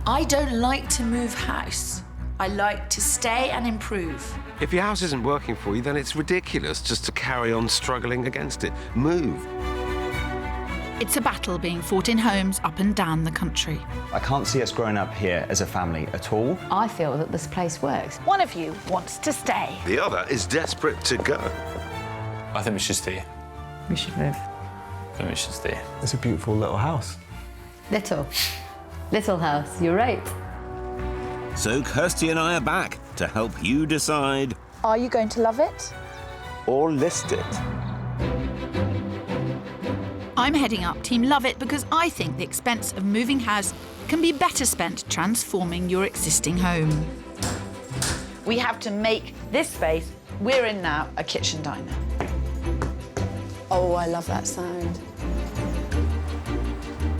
I don't like to move house. I like to stay and improve. If your house isn't working for you, then it's ridiculous just to carry on struggling against it. Move. It's a battle being fought in homes up and down the country. I can't see us growing up here as a family at all. I feel that this place works. One of you wants to stay. The other is desperate to go. I think we should stay. We should move. I think we should stay. It's a beautiful little house. Little house, you're right. So Kirstie and I are back to help you decide. Are you going to love it? Or list it. I'm heading up Team Love It because I think the expense of moving house can be better spent transforming your existing home. We have to make this space we're in now a kitchen diner. Oh, I love that sound.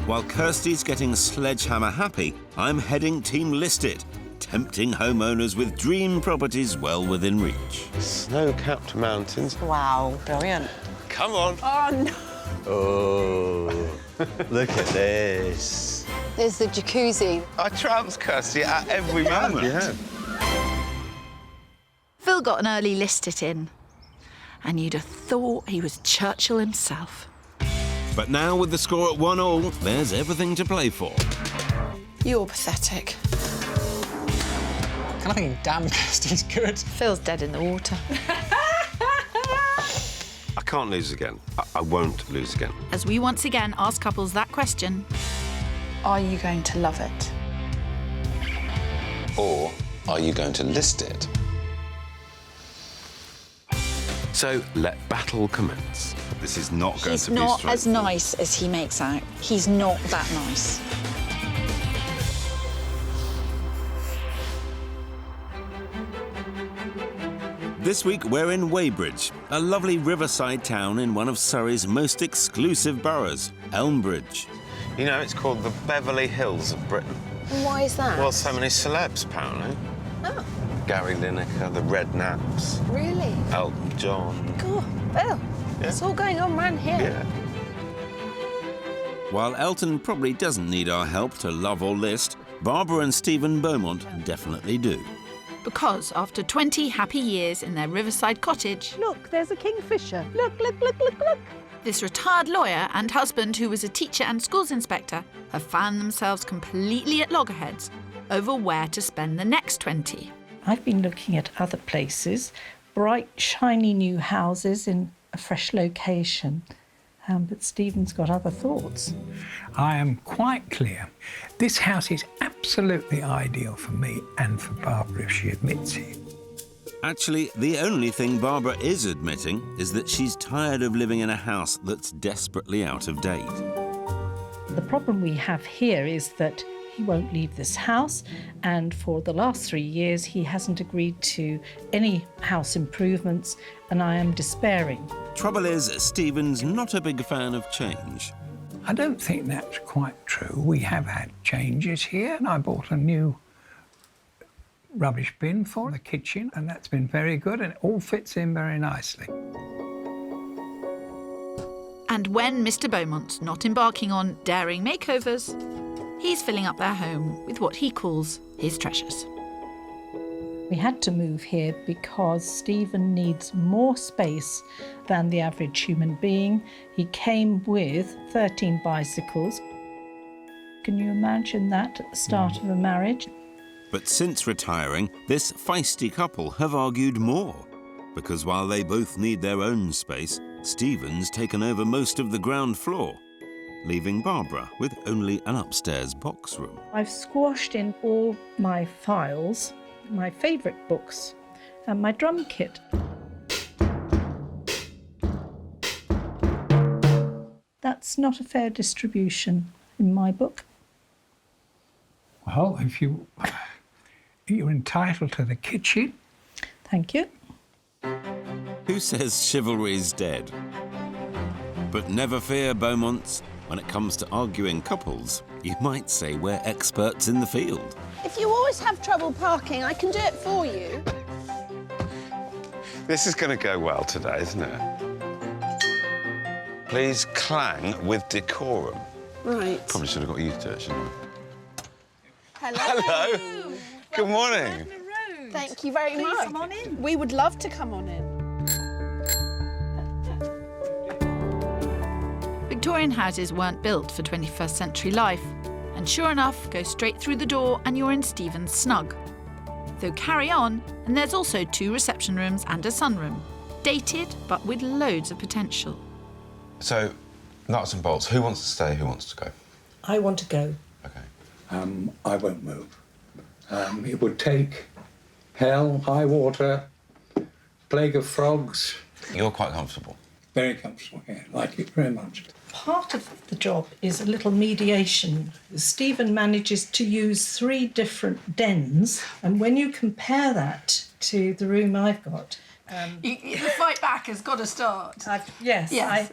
While Kirstie's getting sledgehammer happy, I'm heading Team List It, tempting homeowners with dream properties well within reach. Snow-capped mountains. Wow, brilliant. Come on. Oh, no. Oh, look at this. There's the jacuzzi. I trounce Kirstie at every moment. Yeah. Phil got an early List It in, and you'd have thought he was Churchill himself. But now, with the score at 1-1, there's everything to play for. You're pathetic. Kind of thinking, damn, Kirstie's good. Phil's dead in the water. I can't lose again. I won't lose again. As we once again ask couples that question. Are you going to love it? Or are you going to list it? So let battle commence. This is not going He's to be not as straightforward. nice as he makes out. He's not that nice. This week, we're in Weybridge, a lovely riverside town in one of Surrey's most exclusive boroughs, Elmbridge. You know, it's called the Beverly Hills of Britain. And why is that? Well, so many celebs, apparently. Oh, Gary Lineker, the Redknaps, really? Elton John. Cool. Well, it's all going on round here. Yeah. While Elton probably doesn't need our help to love or list, Barbara and Stephen Beaumont definitely do. Because after 20 happy years in their Riverside cottage, Look, there's a kingfisher. Look, look, look, look, look. this retired lawyer and husband, who was a teacher and schools inspector, have found themselves completely at loggerheads over where to spend the next 20. I've been looking at other places, bright, shiny new houses in a fresh location. But Stephen's got other thoughts. I am quite clear. This house is absolutely ideal for me and for Barbara if she admits it. Actually, the only thing Barbara is admitting is that she's tired of living in a house that's desperately out of date. The problem we have here is that he won't leave this house, and for the last 3 years he hasn't agreed to any house improvements, and I am despairing. Trouble is, Stephen's not a big fan of change. I don't think that's quite true. We have had changes here, and I bought a new rubbish bin for the kitchen, and that's been very good, and it all fits in very nicely. And when Mr. Beaumont's not embarking on daring makeovers, he's filling up their home with what he calls his treasures. We had to move here because Stephen needs more space than the average human being. He came with 13 bicycles. Can you imagine that at the start of a marriage? But since retiring, this feisty couple have argued more. Because while they both need their own space, Stephen's taken over most of the ground floor, leaving Barbara with only an upstairs box room. I've squashed in all my files, my favourite books, and my drum kit. That's not a fair distribution in my book. Well, if you're entitled to the kitchen. Thank you. Who says chivalry's dead? But never fear, Beaumonts. When it comes to arguing couples, you might say we're experts in the field. If you always have trouble parking, I can do it for you. This is going to go well today, isn't it? Please clang with decorum. Right. Probably should have got used to it, shouldn't Hello. Good morning. Thank you very much. Come on in. We would love to come on in. Victorian houses weren't built for 21st century life. And sure enough, go straight through the door and you're in Stephen's snug. Though carry on, and there's also 2 reception rooms and a sunroom. Dated, but with loads of potential. So, nuts and bolts. Who wants to stay? Who wants to go? I want to go. Okay. I won't move. It would take hell, high water, plague of frogs. You're quite comfortable. Very comfortable here. Like it very much. Part of the job is a little mediation. Stephen manages to use 3 different dens, and when you compare that to the room I've got... The fight back has got to start. Yes.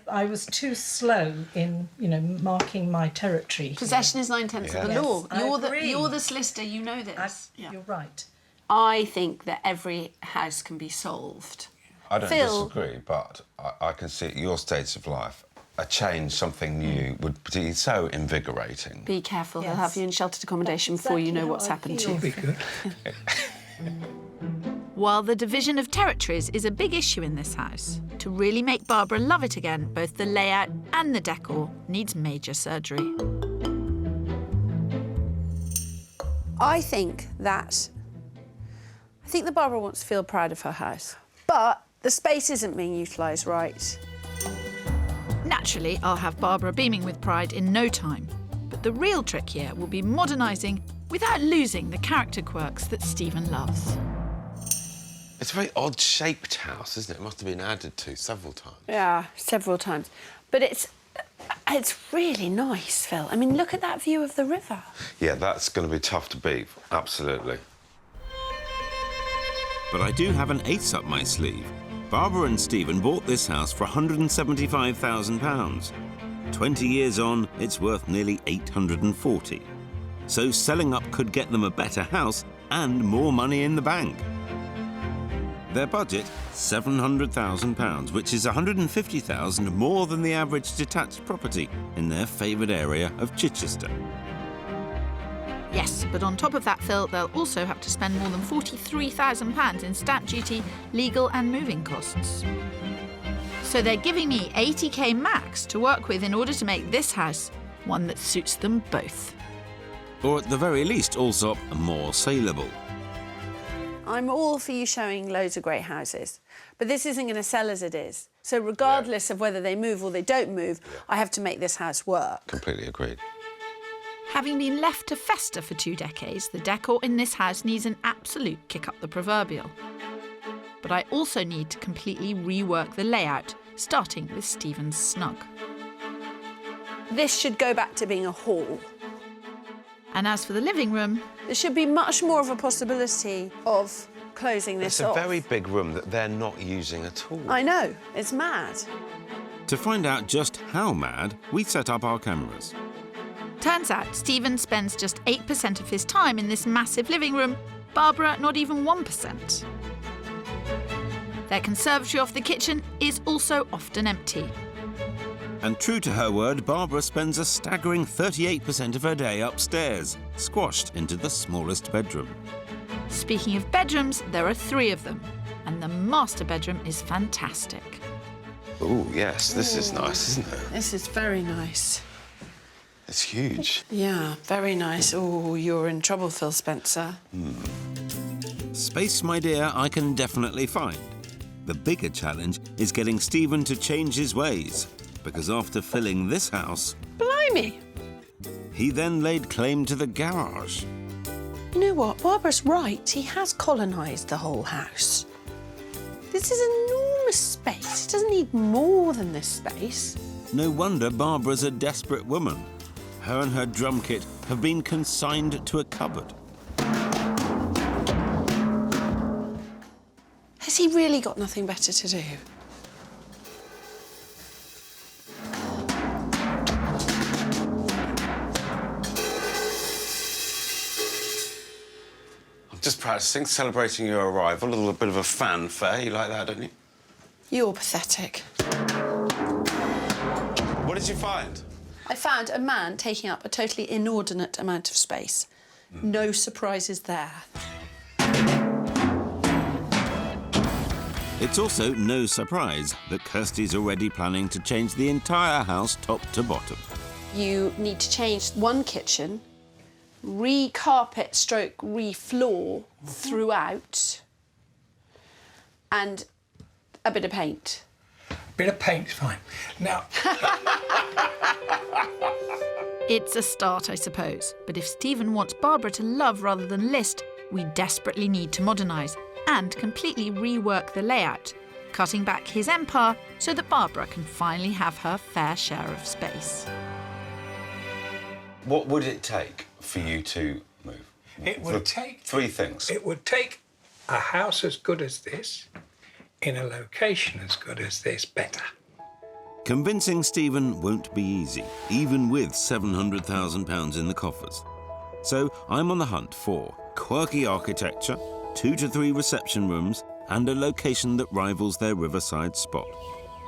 I was too slow in, marking my territory. Possession is 9/10 of the law. You're the solicitor, you know this. You're right. I think that every house can be solved. I don't Phil. disagree, but I can see at your stage of life, a change, something new, would be so invigorating. Be careful, they'll Yes. have you in sheltered accommodation before you know what's happened to you. Be good. While the division of territories is a big issue in this house, to really make Barbara love it again, both the layout and the decor needs major surgery. I think that Barbara wants to feel proud of her house, but the space isn't being utilised right. Naturally, I'll have Barbara beaming with pride in no time. But the real trick here will be modernising without losing the character quirks that Stephen loves. It's a very odd-shaped house, isn't it? It must have been added to several times. Yeah, several times. But it's really nice, Phil. I mean, look at that view of the river. Yeah, that's going to be tough to beat, absolutely. But I do have an ace up my sleeve. Barbara and Stephen bought this house for £175,000. 20 years on, it's worth nearly £840. So selling up could get them a better house and more money in the bank. Their budget, £700,000, which is £150,000 more than the average detached property in their favoured area of Chichester. Yes, but on top of that, Phil, they'll also have to spend more than £43,000 in stamp duty, legal and moving costs. So they're giving me 80k max to work with in order to make this house one that suits them both. Or at the very least, Allsopp more saleable. I'm all for you showing loads of great houses, but this isn't going to sell as it is. So regardless of whether they move or they don't move, I have to make this house work. Completely agreed. Having been left to fester for 2 decades, the decor in this house needs an absolute kick up the proverbial. But I also need to completely rework the layout, starting with Stephen's snug. This should go back to being a hall. And as for the living room... There should be much more of a possibility of closing this off. It's a very big room that they're not using at all. I know, it's mad. To find out just how mad, we set up our cameras. Turns out Stephen spends just 8% of his time in this massive living room, Barbara not even 1%. Their conservatory off the kitchen is also often empty. And true to her word, Barbara spends a staggering 38% of her day upstairs, squashed into the smallest bedroom. Speaking of bedrooms, there are 3 of them, and the master bedroom is fantastic. Oh, yes, this is nice, isn't it? This is very nice. It's huge. Yeah, very nice. Oh, you're in trouble, Phil Spencer. Space, my dear, I can definitely find. The bigger challenge is getting Stephen to change his ways, because after filling this house... Blimey! He then laid claim to the garage. You know what? Barbara's right. He has colonised the whole house. This is enormous space. It doesn't need more than this space. No wonder Barbara's a desperate woman. Her and her drum kit have been consigned to a cupboard. Has he really got nothing better to do? I'm just practising, celebrating your arrival. A little bit of a fanfare. You like that, don't you? You're pathetic. What did you find? I found a man taking up a totally inordinate amount of space. No surprises there. It's also no surprise that Kirstie's already planning to change the entire house top to bottom. You need to change one kitchen, re-carpet stroke re-floor throughout, and a bit of paint. Bit of paint's fine. Now, It's a start, I suppose. But if Stephen wants Barbara to love rather than list, we desperately need to modernise and completely rework the layout, cutting back his empire so that Barbara can finally have her fair share of space. What would it take for you to move? it would take... 3 things. It would take a house as good as this, in a location as good as this, better. Convincing Stephen won't be easy, even with £700,000 in the coffers. So I'm on the hunt for quirky architecture, 2 to 3 reception rooms, and a location that rivals their Riverside spot.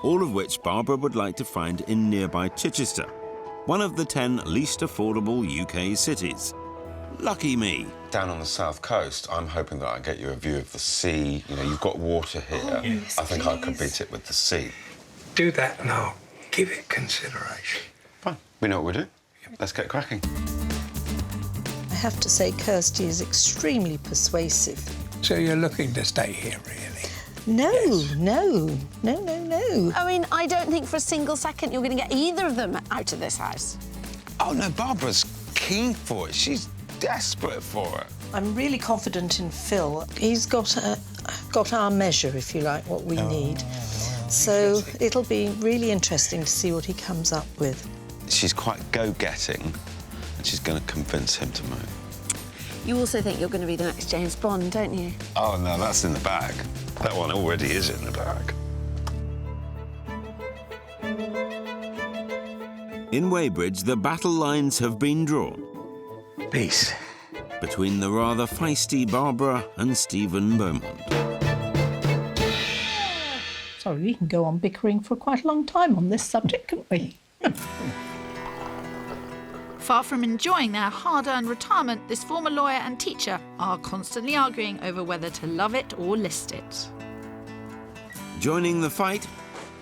All of which Barbara would like to find in nearby Chichester, one of the 10 least affordable UK cities. Lucky me. Down on the south coast, I'm hoping that I get you a view of the sea. You know, you've got water here. Yes, I think I could please. beat it with the sea. Do that and I'll give it consideration. Fine. We know what we're doing. Let's get cracking. I have to say Kirstie is extremely persuasive. So you're looking to stay here, really? No, Yes. no. I mean, I don't think for a single second you're going to get either of them out of this house. Oh, no, Barbara's keen for it. She's desperate for it. I'm really confident in Phil. He's got our measure, if you like, what we need. So it'll be really interesting to see what he comes up with. She's quite go-getting, and she's going to convince him to move. You also think you're going to be the next James Bond, don't you? Oh, no, that's in the bag. That one already is in the bag. In Weybridge, the battle lines have been drawn Peace. between the rather feisty Barbara and Stephen Beaumont. Sorry, we can go on bickering for quite a long time on this subject, couldn't we? Far from enjoying their hard-earned retirement, this former lawyer and teacher are constantly arguing over whether to love it or list it. Joining the fight,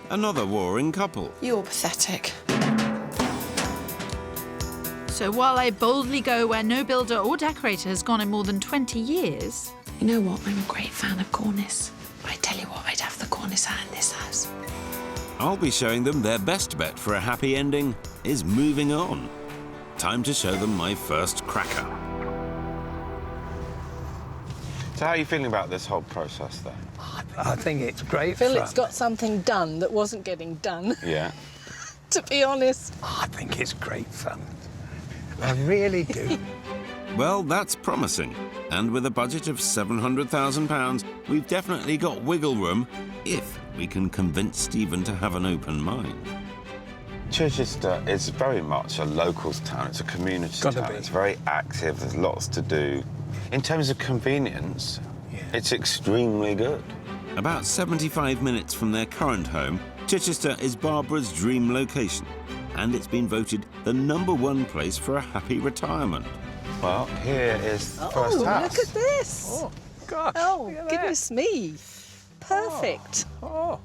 another warring couple. You're pathetic. So while I boldly go where no builder or decorator has gone in more than 20 years... You know what? I'm a great fan of cornice. But I tell you what, I'd have the cornice out in this house. I'll be showing them their best bet for a happy ending is moving on. Time to show them my first cracker. So how are you feeling about this whole process, then? I think it's great Phil, fun. it's got something done that wasn't getting done, Yeah. to be honest. I think it's great fun. I really do. Well, that's promising. And with a budget of £700,000, we've definitely got wiggle room if we can convince Stephen to have an open mind. Chichester is very much a locals town. It's a community Gotta town. be. It's very active. There's lots to do. In terms of convenience, it's extremely good. About 75 minutes from their current home, Chichester is Barbara's dream location, and it's been voted the #1 place for a happy retirement. Well, here is the first house. Look at this. Oh, gosh. Oh, look at goodness me. Perfect. that. Oh.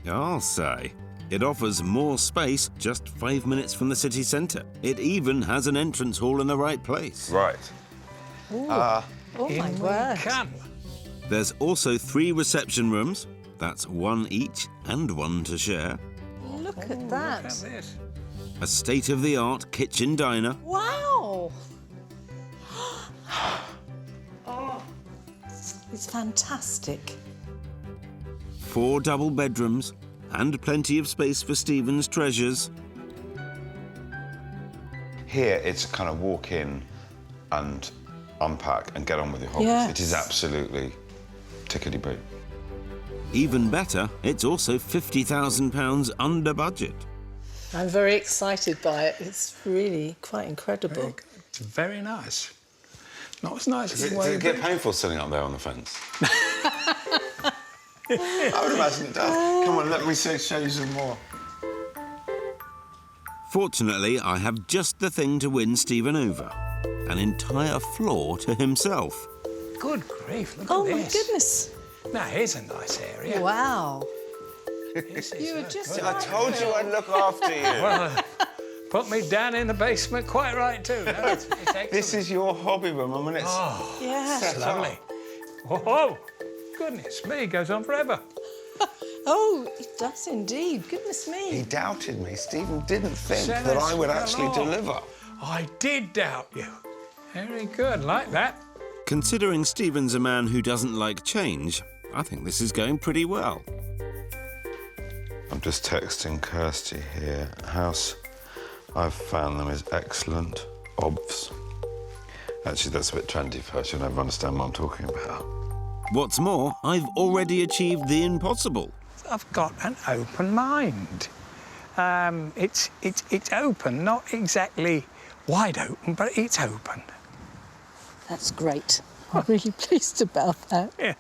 I'll say. It offers more space just 5 minutes from the city centre. It even has an entrance hall in the right place. Right. Oh, my In word. we come. There's also 3 reception rooms. That's 1 each and 1 to share. Look at Look that. at this. A state-of-the-art kitchen diner. Wow. Oh, it's fantastic. 4 double bedrooms and plenty of space for Stephen's treasures. Here, it's kind of walk in and unpack and get on with your hobbies. Yes. It is absolutely tickety-boo. Even better, it's also £50,000 under budget. I'm very excited by it. It's really quite incredible. It's very nice. Not as nice as Does the it way get painful sitting up there on the fence? I would imagine it does. Come on, let me show you some more. Fortunately, I have just the thing to win Stephen over. an entire floor to himself. Good grief, look Oh, at my this. goodness. Now, here's a nice area. Wow. This is You were just good. I told you I'd look after you. Well, put me down in the basement quite right, too. No, it's excellent. This is your hobby room. I mean, it's Oh, Yeah. that's lovely. Whoa, goodness me, it goes on forever. Oh, it does indeed. Goodness He me. doubted me. Stephen didn't think Says that I would actually hello. deliver. I did doubt you. Very good, like that. Considering Stephen's a man who doesn't like change, I think this is going pretty well. I'm just texting Kirstie here. House, I've found them is excellent. Obvs. Actually, that's a bit trendy for her. She'll never understand what I'm talking about. What's more, I've already achieved the impossible. I've got an open mind. It's open, not exactly wide open, but it's open. That's great. I'm really pleased about that. Yeah.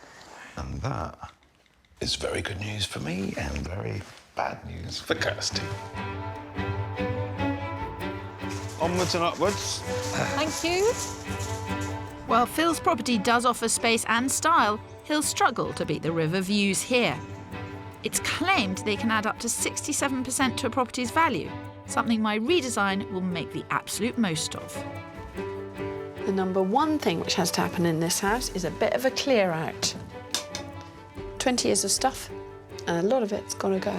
And that is very good news for me and very bad news for Kirstie. Onwards and upwards. Thank you. While Phil's property does offer space and style, he'll struggle to beat the river views here. It's claimed they can add up to 67% to a property's value, something my redesign will make the absolute most of. The number one thing which has to happen in this house is a bit of a clear out. 20 years of stuff, and a lot of it's got to go.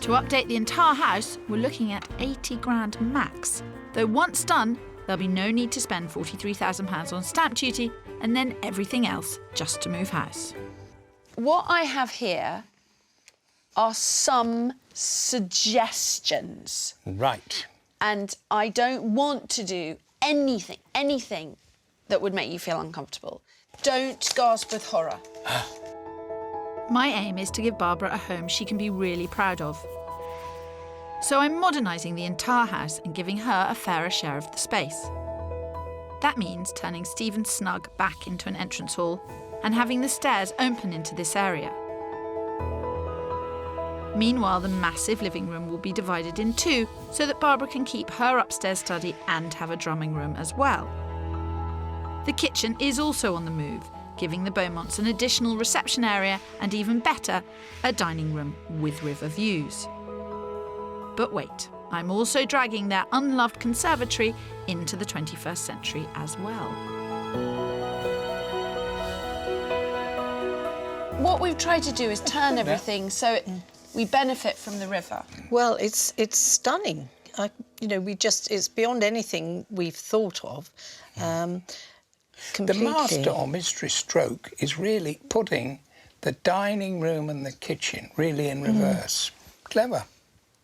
To update the entire house, we're looking at 80 grand max. Though once done, there'll be no need to spend £43,000 on stamp duty and then everything else just to move house. What I have here are some suggestions. Right. And I don't want to do anything that would make you feel uncomfortable. Don't gasp with horror. My aim is to give Barbara a home she can be really proud of. So I'm modernising the entire house and giving her a fairer share of the space. That means turning Stephen's snug back into an entrance hall and having the stairs open into this area. Meanwhile, the massive living room will be divided in two so that Barbara can keep her upstairs study and have a drumming room as well. The kitchen is also on the move, giving the Beaumonts an additional reception area and, even better, a dining room with river views. But wait, I'm also dragging their unloved conservatory into the 21st century as well. What we've tried to do is turn everything so we benefit from the river. Well, it's stunning. It's beyond anything we've thought of. Completely. The master or mistress stroke is really putting the dining room and the kitchen really in reverse. Clever.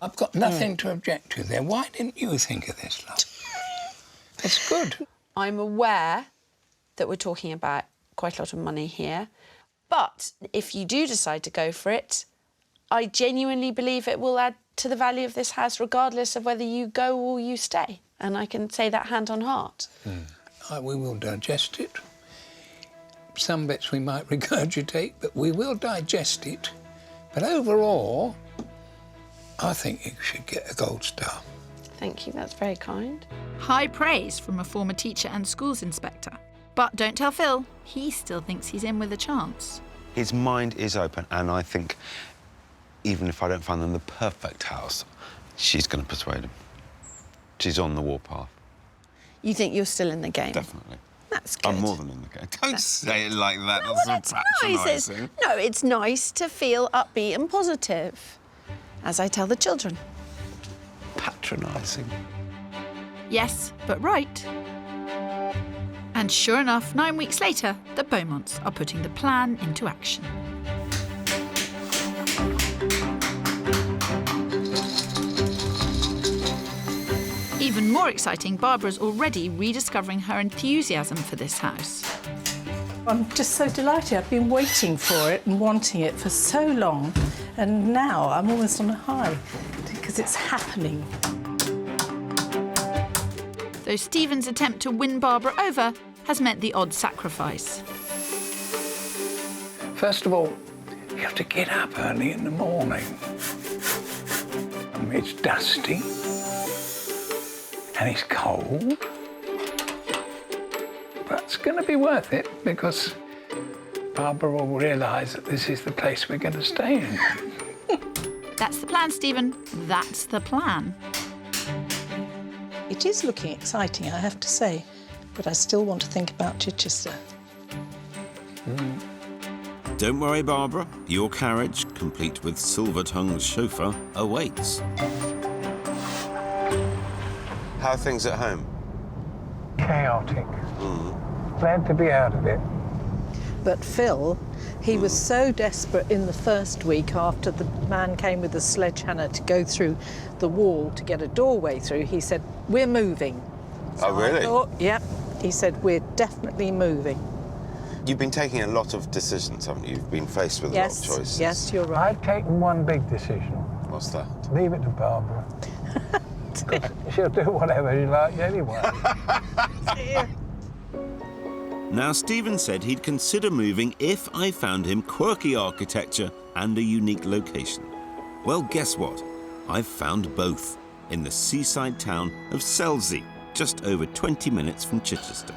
I've got nothing to object to there. Why didn't you think of this, love? It's good. I'm aware that we're talking about quite a lot of money here, but if you do decide to go for it, I genuinely believe it will add to the value of this house regardless of whether you go or you stay. And I can say that hand on heart. We will digest it. Some bits we might regurgitate, but we will digest it. But overall, I think you should get a gold star. Thank you, that's very kind. High praise from a former teacher and schools inspector. But don't tell Phil, he still thinks he's in with a chance. His mind is open, and I think even if I don't find them the perfect house, she's going to persuade him. She's on the warpath. You think you're still in the game? Definitely. That's good. I'm more than in the game. Don't say it like that. No, That's so patronising. It's nice to feel upbeat and positive, as I tell the children. Patronising. Yes, but right. And sure enough, 9 weeks later, the Beaumonts are putting the plan into action. Even more exciting, Barbara's already rediscovering her enthusiasm for this house. I'm just so delighted. I've been waiting for it and wanting it for so long, and now I'm almost on a high because it's happening. Though Stephen's attempt to win Barbara over has meant the odd sacrifice. First of all, you have to get up early in the morning. It's dusty and it's cold. it's going to be worth it because Barbara will realise that this is the place we're going to stay in. That's the plan, Stephen. That's the plan. It is looking exciting, I have to say, but I still want to think about Chichester. Don't worry, Barbara. Your carriage, complete with silver-tongued chauffeur, awaits. How are things at home? Chaotic. Glad to be out of it. But Phil, he was so desperate in the first week after the man came with a sledgehammer to go through the wall to get a doorway through, he said, we're moving. So Oh, really? I thought, yep. He said, we're definitely moving. You've been taking a lot of decisions, haven't you? You've been faced with a lot of choices. Yes, you're right. I've taken one big decision. What's that? Leave it to Barbara. She'll do whatever she likes anyway. Now, Stephen said he'd consider moving if I found him quirky architecture and a unique location. Well, guess what? I've found both in the seaside town of Selsey, just over 20 minutes from Chichester.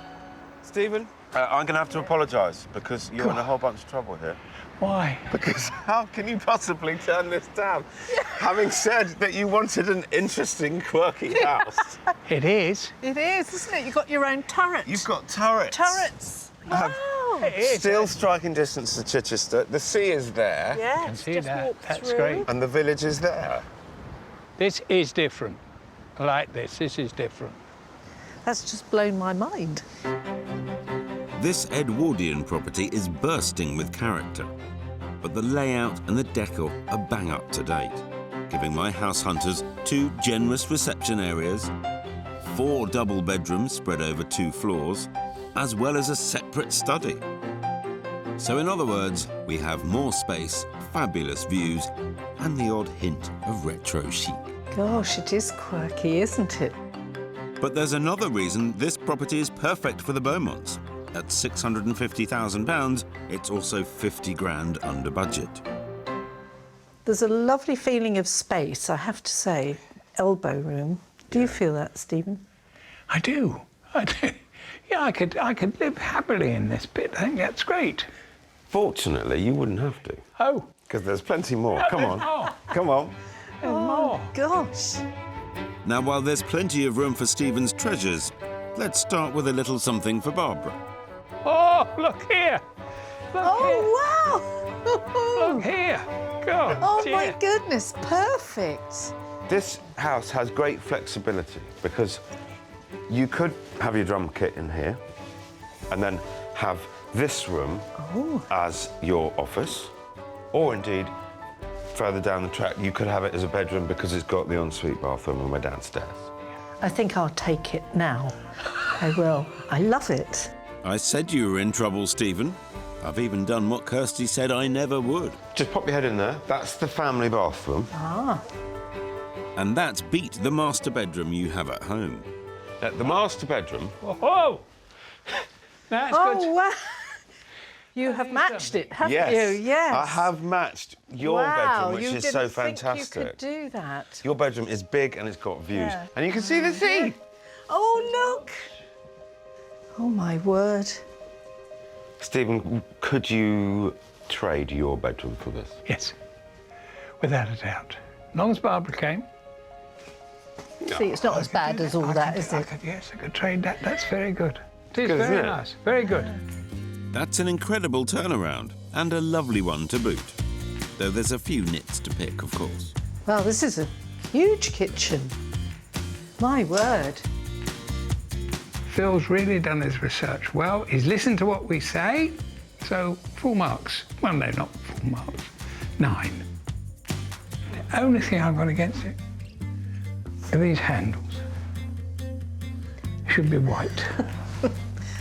Stephen, I'm going to have to apologise because you're in a whole bunch of trouble here. Why? Because how can you possibly turn this down? Having said that you wanted an interesting, quirky house. It is. It is, isn't it? You've got your own turret. You've got turrets. turrets. Wow. It is. Still striking distance to Chichester. The sea is there. Yes, I can see just that. walk That's through. great. And the village is there. This is different. I like this. This is different. That's just blown my mind. This Edwardian property is bursting with character, but the layout and the decor are bang up to date, giving my house hunters 2 generous reception areas, 4 double bedrooms spread over 2 floors, as well as a separate study. So in other words, we have more space, fabulous views, and the odd hint of retro chic. Gosh, it is quirky, isn't it? But there's another reason this property is perfect for the Beaumonts. At £650,000, it's also 50 grand under budget. There's a lovely feeling of space, I have to say. Elbow room. Do you feel that, Stephen? I do. I do. Yeah, I could live happily in this bit. I think that's great. Fortunately, you wouldn't have to. Oh. Because there's plenty more. Come on. More. Come on. There's more. Gosh. Now, while there's plenty of room for Stephen's treasures, let's start with a little something for Barbara. Oh, look here. Look here. Oh, wow. Look here. God, Oh, dear. my goodness, perfect. This house has great flexibility because you could have your drum kit in here and then have this room as your office, or indeed, further down the track, you could have it as a bedroom because it's got the ensuite bathroom and we're downstairs. I think I'll take it now. I will. I love it. I said you were in trouble, Stephen. I've even done what Kirstie said I never would. Just pop your head in there. That's the family bathroom. Ah. And that's beat the master bedroom you have at home. The master bedroom. Whoa. That's good. Oh, wow. You have matched it, haven't Yes. you? Yes. I have matched your Wow, bedroom, which you is didn't so think fantastic. you could do that. Your bedroom is big and it's got views. Yeah. And you can see the sea. Oh, look. Oh, my word. Stephen, could you trade your bedroom for this? Yes, without a doubt. As long as Barbara came. See, it's not as bad as all that, is it? Yes, I could trade that. That's very good. It is Good, isn't very it? nice. Very good. That's an incredible turnaround, and a lovely one to boot. Though there's a few nits to pick, of course. Well, this is a huge kitchen. My word. Phil's really done his research well. He's listened to what we say, so full marks. Well, no, not full marks. 9. The only thing I've got against it are these handles. Should be white.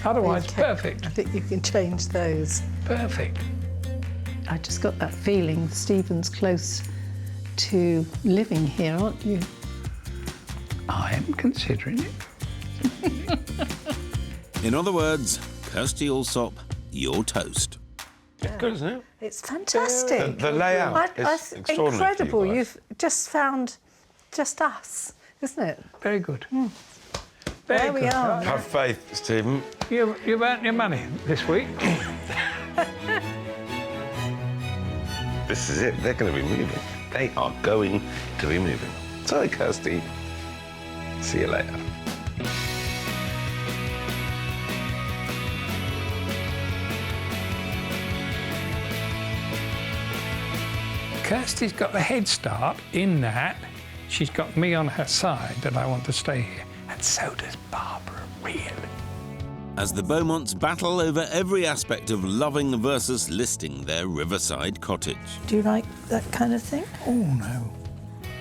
Otherwise, Okay. perfect. I think you can change those. Perfect. I just got that feeling Stephen's close to living here, aren't you? I am considering it. In other words, Kirstie Allsopp, you're toast. It's good, isn't it? It's fantastic. The layout is extraordinary. Incredible. For you guys. You've just found just us, isn't it? Very good. There we are. Have faith, Stephen. You've earned your money this week. This is it. They're going to be moving. They are going to be moving. Sorry, Kirstie. See you later. Kirstie's got the head start in that she's got me on her side that I want to stay here. And so does Barbara, really. As the Beaumonts battle over every aspect of loving versus listing their Riverside cottage. Do you like that kind of thing? Oh, no.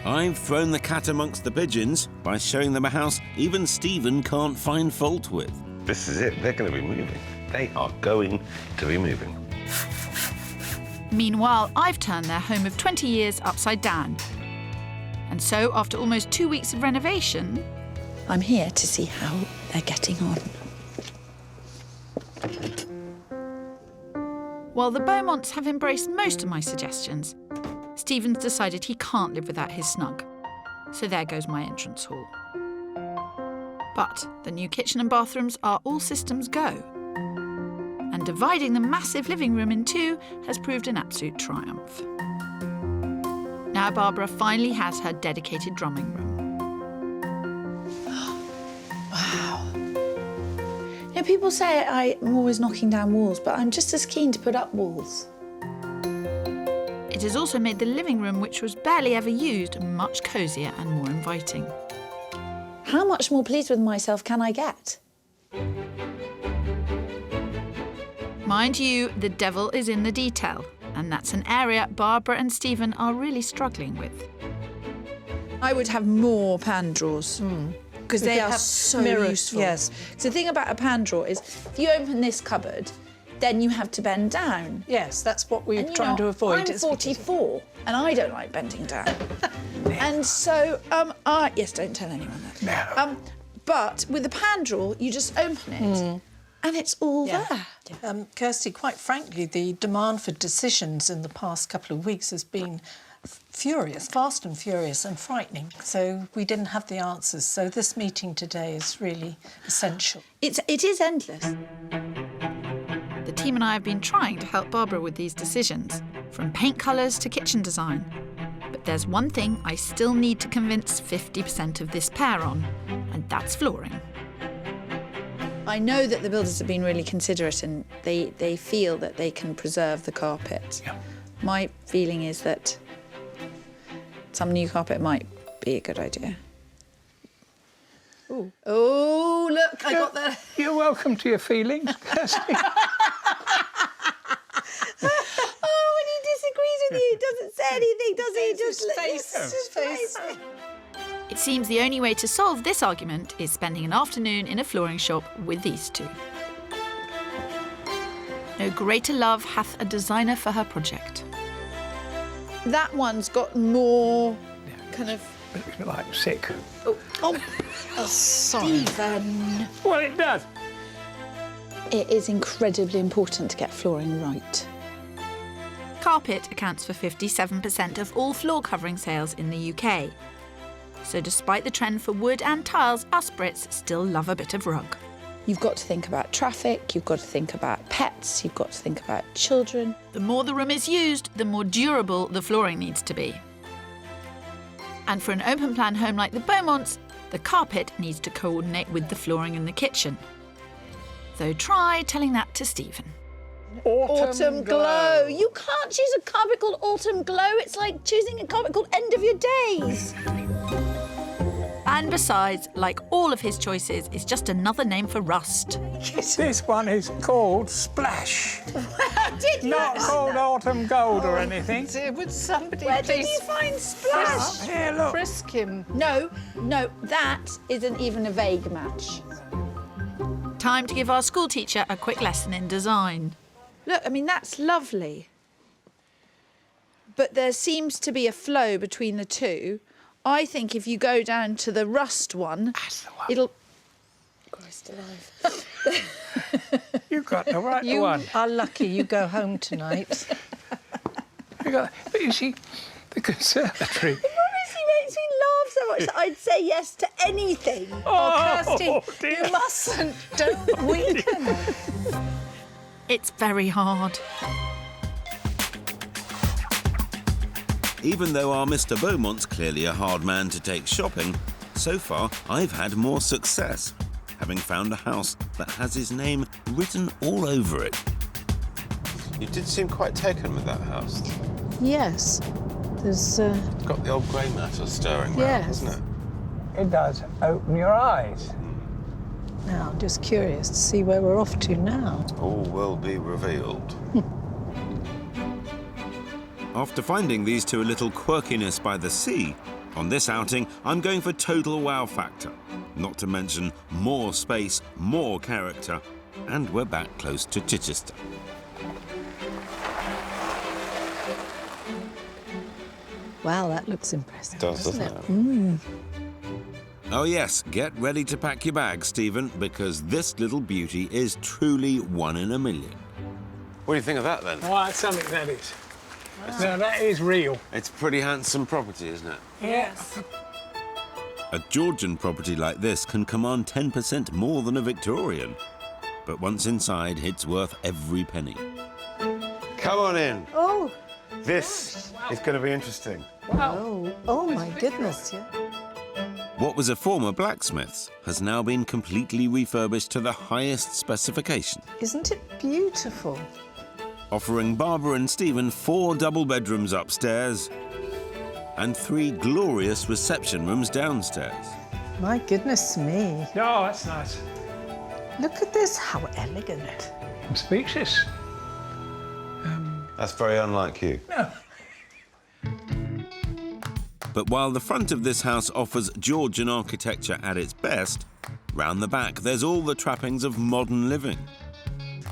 I've thrown the cat amongst the pigeons by showing them a house even Stephen can't find fault with. This is it. They're going to be moving. They are going to be moving. Meanwhile, I've turned their home of 20 years upside down. And so, after almost 2 weeks of renovation, I'm here to see how they're getting on. while the Beaumonts have embraced most of my suggestions, Stephen's decided he can't live without his snug. So there goes my entrance hall. But the new kitchen and bathrooms are all systems go. And dividing the massive living room in two has proved an absolute triumph. Now Barbara finally has her dedicated drumming room. Wow. You know, people say I'm always knocking down walls, but I'm just as keen to put up walls. It has also made the living room, which was barely ever used, much cosier and more inviting. How much more pleased with myself can I get? Mind you, the devil is in the detail, and that's an area Barbara and Stephen are really struggling with. I would have more pan drawers. Because they are so useful. Yes. So the thing about a pan drawer is, if you open this cupboard, then you have to bend down. Yes, that's what we're trying to avoid. I'm 44, and I don't like bending down. And so, yes, don't tell anyone that. No. But with the pan drawer, you just open it, and it's all there. Kirstie, quite frankly, the demand for decisions in the past couple of weeks has been furious, fast and furious and frightening. So we didn't have the answers. So this meeting today is really essential. It is endless. The team and I have been trying to help Barbara with these decisions, from paint colours to kitchen design. But there's one thing I still need to convince 50% of this pair on, and that's flooring. I know that the builders have been really considerate and they feel that they can preserve the carpet. Yeah. My feeling is that some new carpet might be a good idea. Ooh. Oh, look, I got that. You're welcome to your feelings, Kirstie. Oh, and he disagrees with you. He doesn't say anything, does he? His face. It seems the only way to solve this argument is spending an afternoon in a flooring shop with these two. No greater love hath a designer for her project. That one's got more kind of... It's like sick. Oh, sorry. Stephen. Well, it does. It is incredibly important to get flooring right. Carpet accounts for 57% of all floor covering sales in the UK. So despite the trend for wood and tiles, us Brits still love a bit of rug. You've got to think about traffic, you've got to think about pets, you've got to think about children. The more the room is used, the more durable the flooring needs to be. And for an open-plan home like the Beaumonts, the carpet needs to coordinate with the flooring in the kitchen. Though try telling that to Stephen. Autumn glow. You can't choose a carpet called Autumn Glow. It's like choosing a carpet called End of Your Days. And besides, like all of his choices, it's just another name for rust. This one is called Splash. Not called Autumn Gold or anything. Would somebody Where did you find Splash? Here, look. frisk him? No, that isn't even a vague match. Time to give our school teacher a quick lesson in design. Look, I mean, that's lovely. But there seems to be a flow between the two. I think if you go down to the rust one, it'll... Christ alive. You got the right You one. are lucky you go home tonight. But you see, the conservatory. Honestly, makes me laugh so much that I'd say yes to anything. Oh, Kirstie, dear. you mustn't. Don't weaken. It's very hard. Even though our Mr. Beaumont's clearly a hard man to take shopping, so far I've had more success, having found a house that has his name written all over it. You did seem quite taken with that house. Yes. There's, It's got the old grey matter stirring round, Yes. hasn't it? It does open your eyes. now I'm just curious to see where we're off to now. All will be revealed. After finding these two a little quirkiness by the sea, on this outing I'm going for total wow factor. Not to mention more space, more character, and we're back close to Chichester. Wow, that looks impressive, Doesn't doesn't it? Mm. Oh yes, get ready to pack your bags, Stephen, because this little beauty is truly one in a million. What do you think of that, then? Oh, that's something that is. Now, that is real. It's a pretty handsome property, isn't it? Yes. A Georgian property like this can command 10% more than a Victorian. But once inside, it's worth every penny. Come on in. Oh, This is going to be interesting. oh my goodness, yeah. What was a former blacksmith's has now been completely refurbished to the highest specification, Isn't it beautiful? offering Barbara and Stephen 4 double bedrooms upstairs and 3 glorious reception rooms downstairs. My goodness me. Oh, that's nice. Look at this, how elegant. I'm speechless. That's very unlike you. No. But while the front of this house offers Georgian architecture at its best, round the back there's all the trappings of modern living.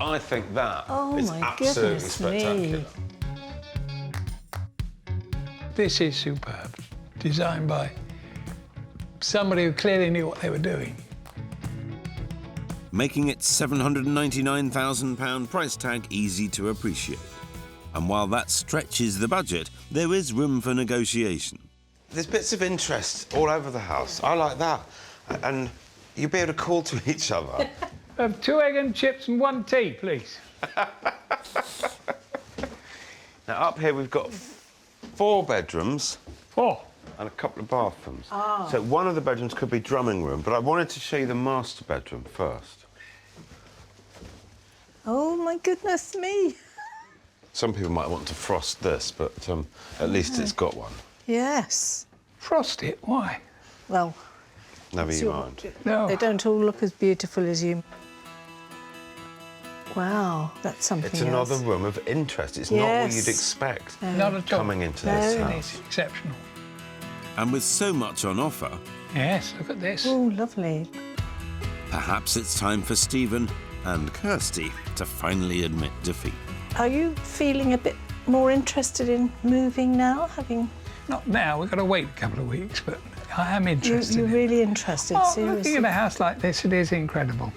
I think that Oh, is my absolutely goodness me. spectacular. This is superb. Designed by somebody who clearly knew what they were doing. Making its £799,000 price tag easy to appreciate. And while that stretches the budget, there is room for negotiation. There's bits of interest all over the house. I like that. And you'll be able to call to each other. 2 egg and chips and 1 tea, please. Now, up here we've got 4 bedrooms 4. and a couple of bathrooms. So one of the bedrooms could be drumming room, but I wanted to show you the master bedroom first. Oh my goodness me. Some people might want to frost this, but at least it's got one. Yes. Frost it? Why? Well, Never you sure. mind. No. They don't all look as beautiful as you. Wow, that's something It's another else. room of interest. It's not what Yes. you'd expect Not at all. coming into this No. house. It's exceptional. And with so much on offer, Yes, look at this. Oh, lovely. perhaps it's time for Stephen and Kirstie to finally admit defeat. Are you feeling a bit more interested in moving now, having... Not now, we've got to wait a couple of weeks, but I am interested. You're in it. really interested, Oh, seriously. looking at a house like this, it is incredible.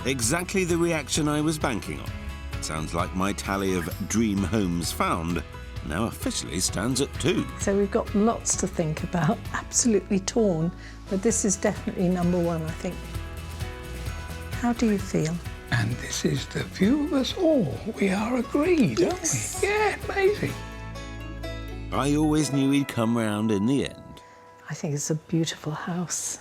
Exactly the reaction I was banking on. Sounds like my tally of dream homes found now officially stands at 2. So we've got lots to think about, absolutely torn, but this is definitely number 1, I think. How do you feel? And this is the view of us all. We are agreed, Yes. aren't we? Yeah, amazing. I always knew he'd come round in the end. I think it's a beautiful house.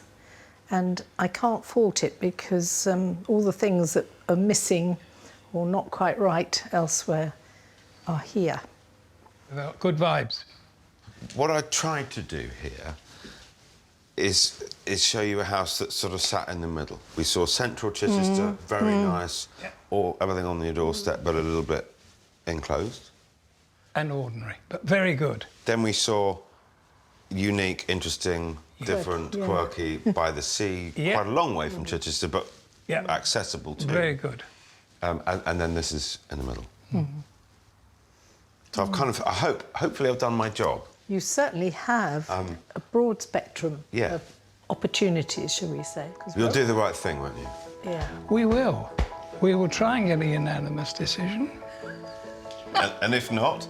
And I can't fault it because all the things that are missing or not quite right elsewhere are here. Good vibes. What I tried to do here is show you a house that sort of sat in the middle. We saw central Chichester, very nice, or everything on your doorstep, but a little bit enclosed. And ordinary, but very good. Then we saw unique, interesting, different, yeah. quirky, by the sea, Yeah. quite a long way from Chichester, but Yeah. accessible too. Very good. And then this is in the middle. So I've kind of, hopefully I've done my job. You certainly have a broad spectrum Yeah. of opportunities, shall we say. 'Cause You'll do the right thing, won't you? yeah. We will. We will try and get a unanimous decision. And if not?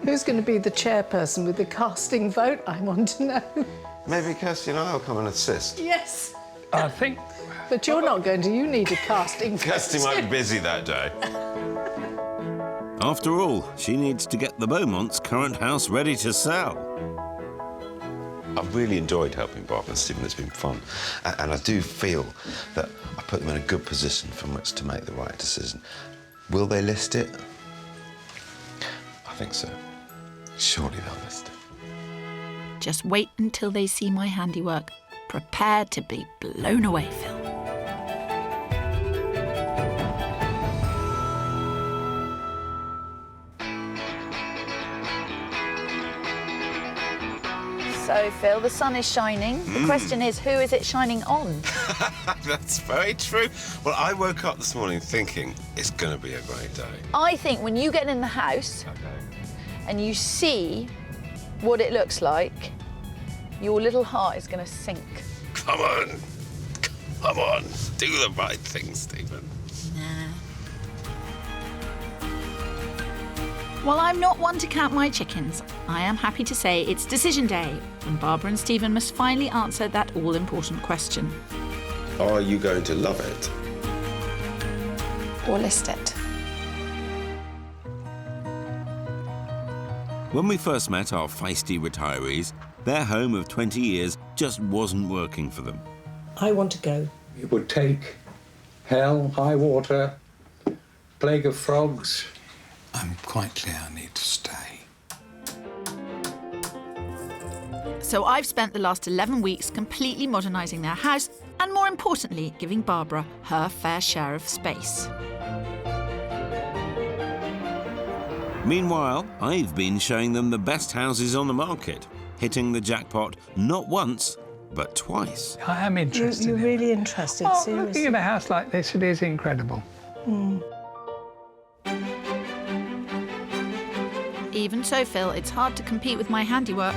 Who's going to be the chairperson with the casting vote, I want to know. Maybe Kirstie and I will come and assist. Yes. I think But you're not going to. You need a casting vote. Kirstie might be busy that day. After all, she needs to get the Beaumont's current house ready to sell. I've really enjoyed helping Barbara and Stephen. It's been fun. And I do feel that I put them in a good position from which to make the right decision. Will they list it? I think so. Surely they'll list it. Just wait until they see my handiwork. Prepare to be blown away, Phil. So, Phil, the sun is shining. The question is, who is it shining on? That's very true. Well, I woke up this morning thinking it's going to be a great day. I think when you get in the house and you see what it looks like, your little heart is going to sink. Come on. Come on. Do the right thing, Stephen. While I'm not one to count my chickens, I am happy to say it's decision day, and Barbara and Stephen must finally answer that all-important question. Are you going to love it? Or list it. When we first met our feisty retirees, their home of 20 years just wasn't working for them. I want to go. it would take hell, high water, plague of frogs. I'm quite clear I need to stay. So I've spent the last 11 weeks completely modernising their house and, more importantly, giving Barbara her fair share of space. Meanwhile, I've been showing them the best houses on the market, hitting the jackpot not once, but twice. I am interested. You're really interested, seriously. Looking at a house like this, it is incredible. Even so, Phil, it's hard to compete with my handiwork.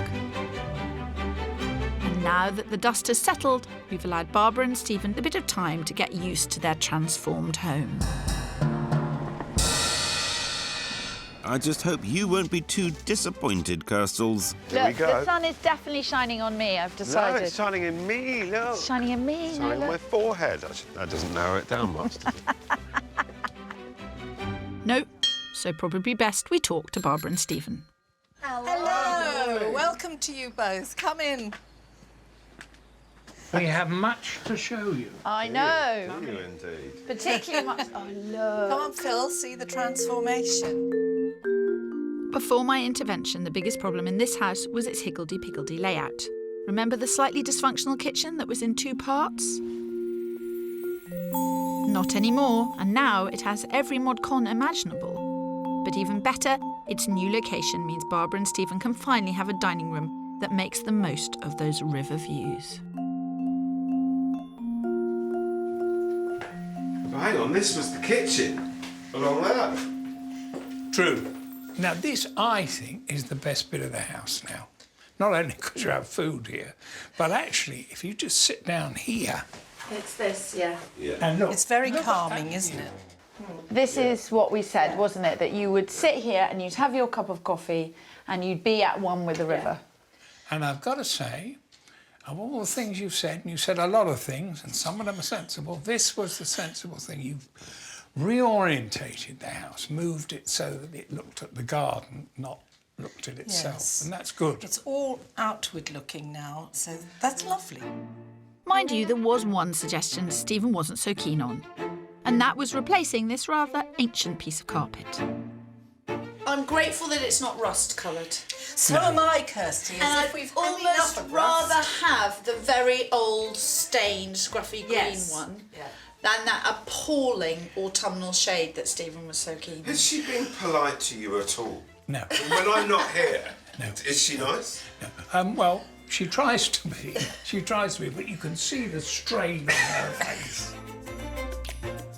And now that the dust has settled, we've allowed Barbara and Stephen a bit of time to get used to their transformed home. I just hope you won't be too disappointed, Kirstles. Look, the sun is definitely shining on me, I've decided. No, it's shining in me, look. It's shining in me. It's shining on my forehead. That doesn't narrow it down much. No, so probably best we talk to Barbara and Stephen. Hello. Welcome to you both. Come in. We have much to show you. I know. Do you indeed? Particularly much. Oh, look. Come on, Phil, see the transformation. Before my intervention, the biggest problem in this house was its higgledy-piggledy layout. Remember the slightly dysfunctional kitchen that was in 2 parts? Not anymore, and now it has every mod con imaginable. But even better, its new location means Barbara and Stephen can finally have a dining room that makes the most of those river views. Hang on, this was the kitchen along that. True. Now, this, I think, is the best bit of the house now. Not only because you have food here, but actually, if you just sit down here... It's this, yeah. And look... It's very calming, isn't it? This is what we said, wasn't it? That you would sit here and you'd have your cup of coffee and you'd be at one with the river. And I've got to say, of all the things you've said, and you've said a lot of things, and some of them are sensible, this was the sensible thing. You've reorientated the house, moved it so that it looked at the garden, not looked at itself. Yes. And that's good. It's all outward looking now, so that's lovely. Mind you, there was one suggestion Stephen wasn't so keen on, and that was replacing this rather ancient piece of carpet. I'm grateful that it's not rust-coloured. So am I, Kirstie, And as if I'd we've almost had enough of rather rust. have the very old, stained, scruffy green Yes. one Yeah. than that appalling autumnal shade that Stephen was so keen on. Has she been polite to you at all? No. When I'm not here? No. Is she nice? No. Well, she tries to be. She tries to be, but you can see the strain on her face.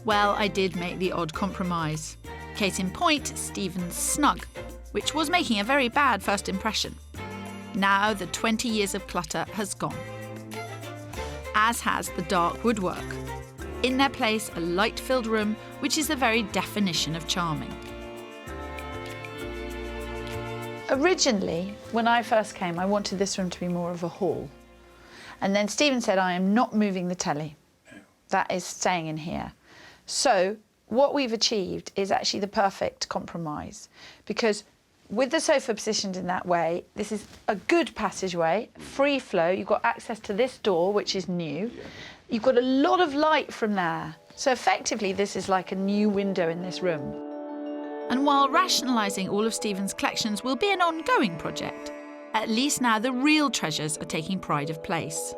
Well, I did make the odd compromise. Case in point, Stephen's snug, which was making a very bad first impression. Now the 20 years of clutter has gone. As has the dark woodwork. In their place, a light-filled room, which is the very definition of charming. Originally, when I first came, I wanted this room to be more of a hall. And then Stephen said, I am not moving the telly. That is staying in here. So what we've achieved is actually the perfect compromise, because with the sofa positioned in that way, this is a good passageway, free flow. You've got access to this door, which is new. You've got a lot of light from there. So effectively, this is like a new window in this room. And while rationalising all of Stephen's collections will be an ongoing project, at least now the real treasures are taking pride of place.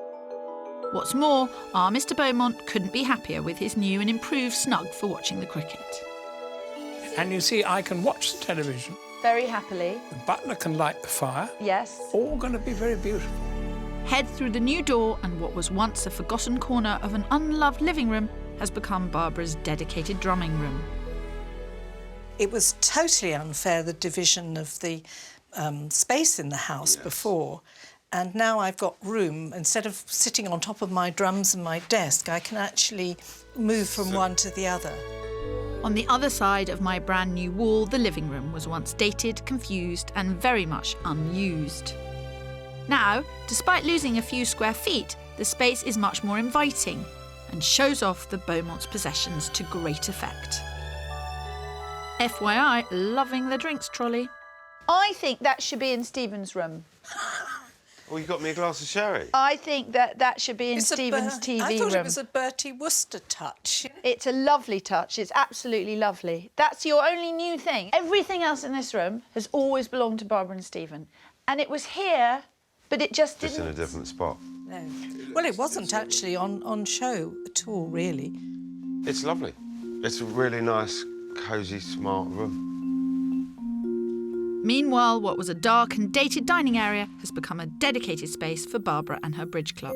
What's more, our Mr. Beaumont couldn't be happier with his new and improved snug for watching the cricket. And you see, I can watch the television. Very happily. The butler can light the fire. Yes. All going to be very beautiful. Head through the new door, and what was once a forgotten corner of an unloved living room has become Barbara's dedicated drumming room. It was totally unfair, the division of the space in the house before. And now I've got room. Instead of sitting on top of my drums and my desk, I can actually move from one to the other. On the other side of my brand new wall, the living room was once dated, confused and very much unused. Now, despite losing a few square feet, the space is much more inviting and shows off the Beaumont's possessions to great effect. FYI, loving the drinks trolley. I think that should be in Stephen's room. Well, you got me a glass of sherry. I think that should be in Stephen's TV room. I thought it was a Bertie Wooster touch. It's a lovely touch. It's absolutely lovely. That's your only new thing. Everything else in this room has always belonged to Barbara and Stephen. And it was here, but it just didn't... It's in a different spot. No. Well, it wasn't actually on show at all, really. It's lovely. It's a really nice, cosy, smart room. Meanwhile, what was a dark and dated dining area has become a dedicated space for Barbara and her bridge club.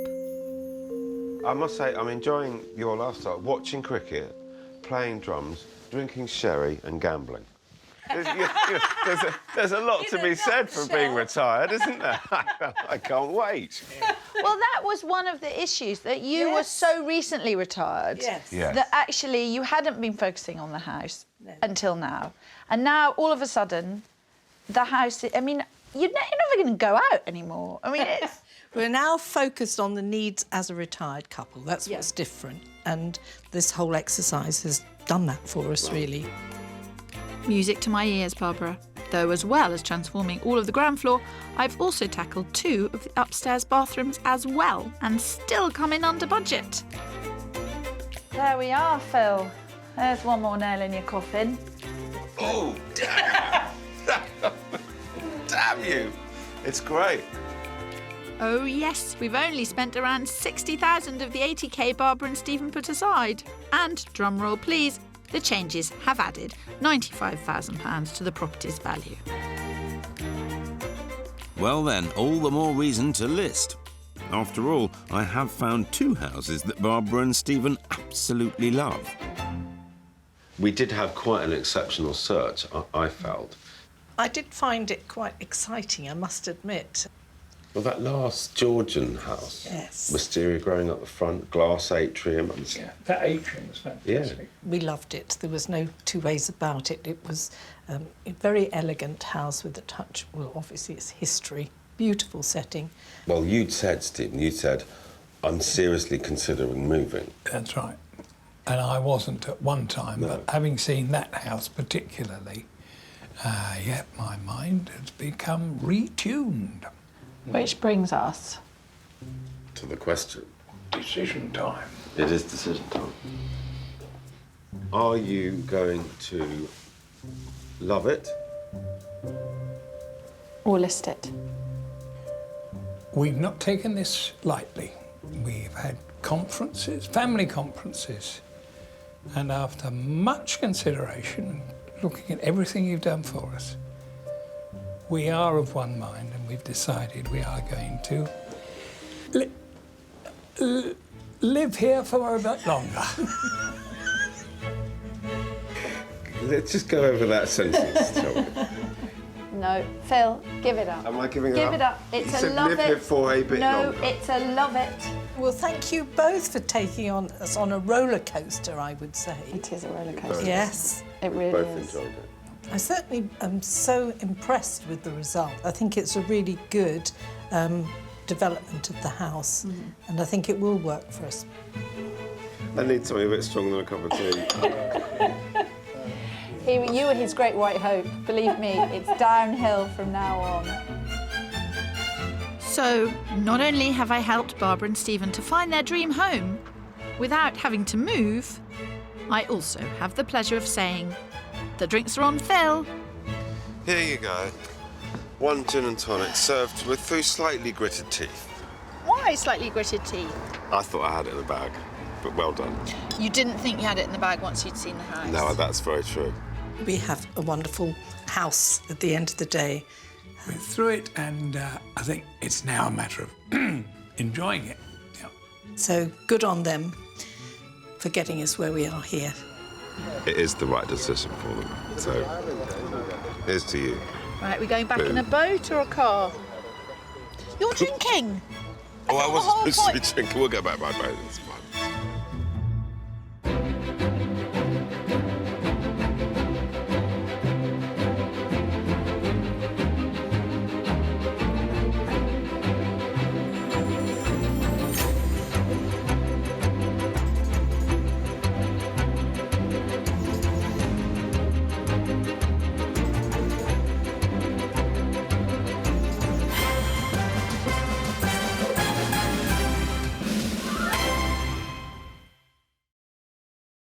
I must say, I'm enjoying your lifestyle, watching cricket, playing drums, drinking sherry and gambling. There's a lot to be said for being retired, isn't there? I can't wait. Well, that was one of the issues, that you were so recently retired that actually you hadn't been focusing on the house until now. And now, all of a sudden, the house, I mean, you're never going to go out anymore. I mean, it's... We're now focused on the needs as a retired couple. That's what's different. And this whole exercise has done that for us, really. Music to my ears, Barbara. Though as well as transforming all of the ground floor, I've also tackled 2 of the upstairs bathrooms as well, and still come in under budget. There we are, Phil. There's one more nail in your coffin. Oh, damn! Damn you! It's great. Oh yes, we've only spent around 60,000 of the 80k Barbara and Stephen put aside. And, drumroll please, the changes have added £95,000 to the property's value. Well then, all the more reason to list. After all, I have found 2 houses that Barbara and Stephen absolutely love. We did have quite an exceptional search, I felt. I did find it quite exciting, I must admit. Well, that last Georgian house, wisteria growing up the front, glass atrium. Yeah, that atrium was fantastic. Yeah. We loved it. There was no 2 ways about it. It was a very elegant house with a touch, well, obviously it's history. Beautiful setting. Well, you'd said, Stephen, I'm seriously considering moving. That's right. And I wasn't at one time, but having seen that house particularly, my mind has become retuned. Which brings us to the question. Decision time. It is decision time. Are you going to love it? or list it? We've not taken this lightly. We've had conferences, family conferences, and after much consideration, looking at everything you've done for us, we are of one mind and we've decided we are going to live here for a bit longer. Let's just go over that sentence, shall we? No, Phil, give it up. Am I giving it give up? Give it up. It's you a said love live it. here for a bit longer. No, it's a love it. Well, thank you both for taking us on a roller coaster, I would say. It is a roller coaster. Yes. It really Both is. enjoyed it. I certainly am so impressed with the result. I think it's a really good development of the house, and I think it will work for us. I need something a bit stronger than a cup of tea. You were his great white hope. Believe me, it's downhill from now on. So, not only have I helped Barbara and Stephen to find their dream home without having to move, I also have the pleasure of saying, the drinks are on Phil. Here you go. 1 gin and tonic served with 2 slightly gritted teeth. Why slightly gritted teeth? I thought I had it in the bag, but well done. You didn't think you had it in the bag once you'd seen the house? No, that's very true. We have a wonderful house at the end of the day. We're through it, and I think it's now a matter of enjoying it. Yeah. So good on them for getting us where we are here. It is the right decision for them. So, here's to you. Right, we're going back Boom. in a boat or a car? You're drinking! Oh, I wasn't whole supposed to be point. drinking. We'll go back by boat.